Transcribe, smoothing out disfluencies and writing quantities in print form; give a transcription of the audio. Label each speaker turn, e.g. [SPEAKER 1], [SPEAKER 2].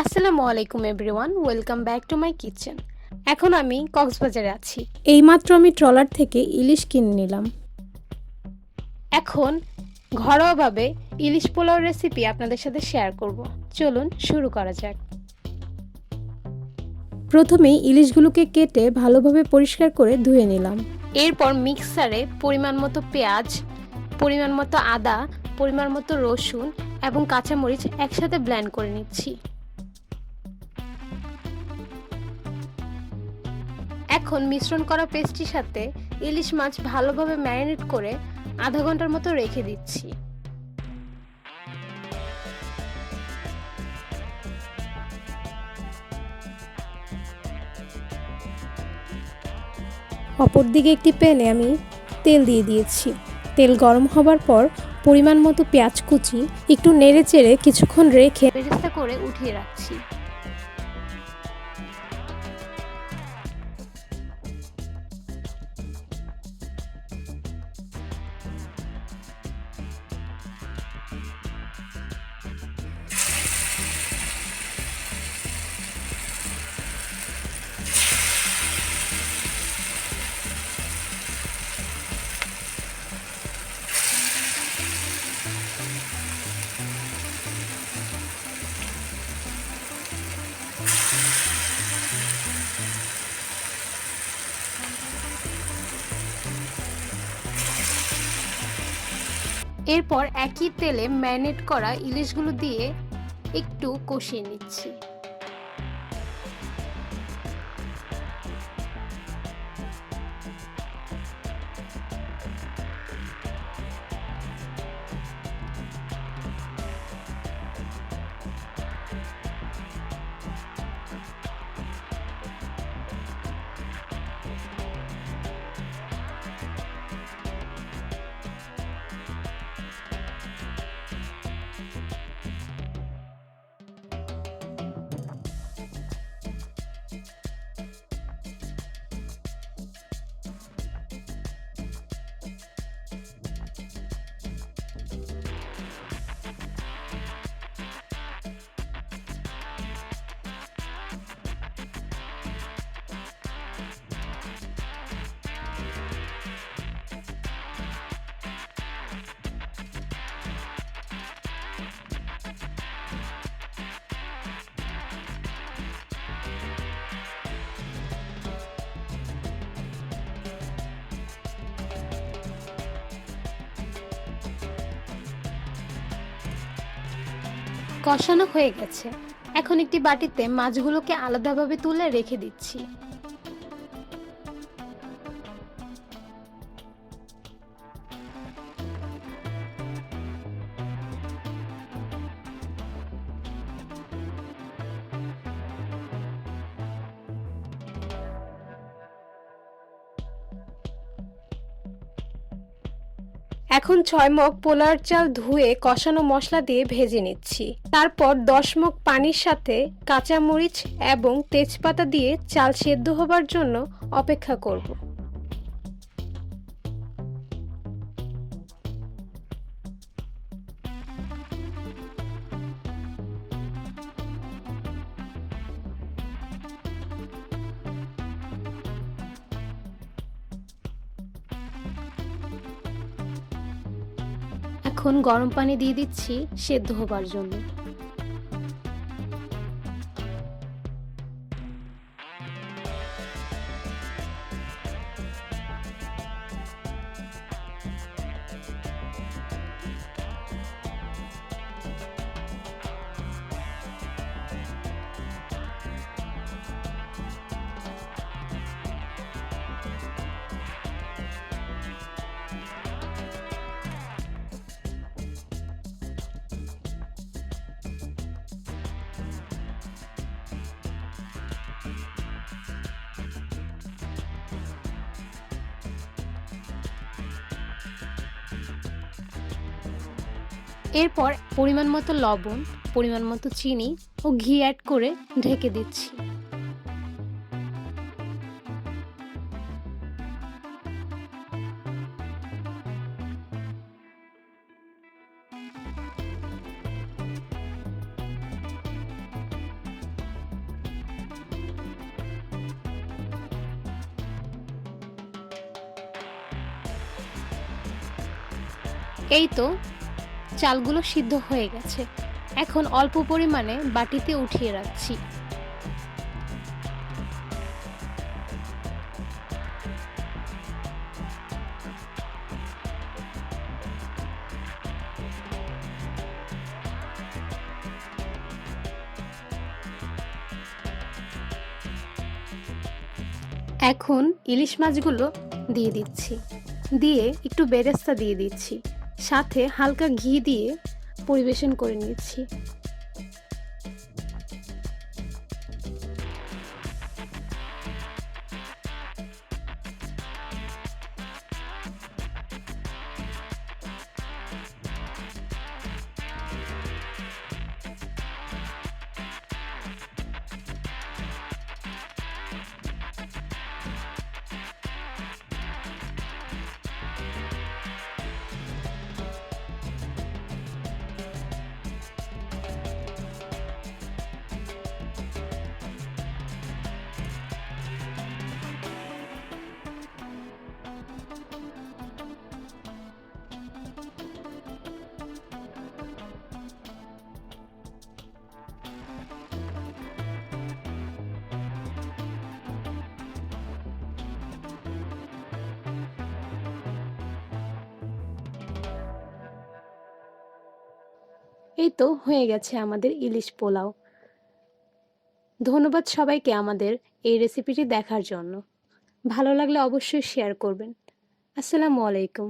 [SPEAKER 1] আসসালামু আলাইকুম everyone, welcome back to my kitchen. এখন আমি কক্সবাজারে আছি।
[SPEAKER 2] এইমাত্র আমি ট্রলার থেকে ইলিশ কিনে নিলাম।
[SPEAKER 1] এখন ঘরোয়াভাবে ইলিশ পোলাও রেসিপি আপনাদের সাথে শেয়ার করব। চলুন শুরু করা যাক।
[SPEAKER 2] প্রথমেই ইলিশগুলোকে কেটে ভালোভাবে পরিষ্কার করে ধুয়ে নিলাম।
[SPEAKER 1] এরপর মিক্সারে পরিমাণ মতো পেঁয়াজ, পরিমাণ মতো আদা, পরিমাণ মতো রসুন এবং কাঁচামরিচ একসাথে ব্লেন্ড করে নিচ্ছি। এখন মিশ্রণ করা পেস্টটির সাথে ইলিশ মাছ ভালোভাবে ম্যারিনেট করে আধা ঘন্টার মতো রেখে দিচ্ছি।
[SPEAKER 2] অপরদিকে একটি প্যানে আমি তেল দিয়ে দিয়েছি। তেল গরম হবার পর পরিমাণ মতো পেঁয়াজ কুচি একটু নেড়ে চেড়ে কিছুক্ষণ রেখে
[SPEAKER 1] বেরেস্তা করে উঠিয়ে রাখছি। এরপর একই তেলে ম্যারিনেট করা ইলিশগুলো দিয়ে একটু কষিয়ে নিচ্ছি। কষানো হয়ে গেছে। এখন একটি বাটিতে মাছগুলোকে আলাদাভাবে তুলে রেখে দিচ্ছি। এখন 6 মগ পোলার চাল ধুয়ে কষানো মশলা দিয়ে ভেজে নিচ্ছি। তারপর 10 মগ পানির সাথে কাঁচামরিচ এবং তেজপাতা দিয়ে চাল সেদ্ধ হবার জন্য অপেক্ষা করব। এখন গরম পানি দিয়ে দিচ্ছি সেদ্ধ হবার জন্য। এরপর পরিমাণ মতো লবণ, পরিমাণ মতো চিনি ও ঘি অ্যাড করে ঢেকে দিচ্ছি। এই তো চালগুলো সিদ্ধ হয়ে গেছে। এখন অল্প পরিমাণে বাটিতে উঠিয়ে রাখছি। এখন ইলিশ মাছগুলো দিয়ে দিচ্ছি, দিয়ে একটু বেরেস্তা দিয়ে দিচ্ছি, সাথে হালকা ঘি দিয়ে পরিবেশন করে নিচ্ছি। এই তো হয়ে গেছে আমাদের ইলিশ পোলাও। ধন্যবাদ সবাইকে আমাদের এই রেসিপিটি দেখার জন্য। ভালো লাগলে অবশ্যই শেয়ার করবেন। আসসালামু আলাইকুম।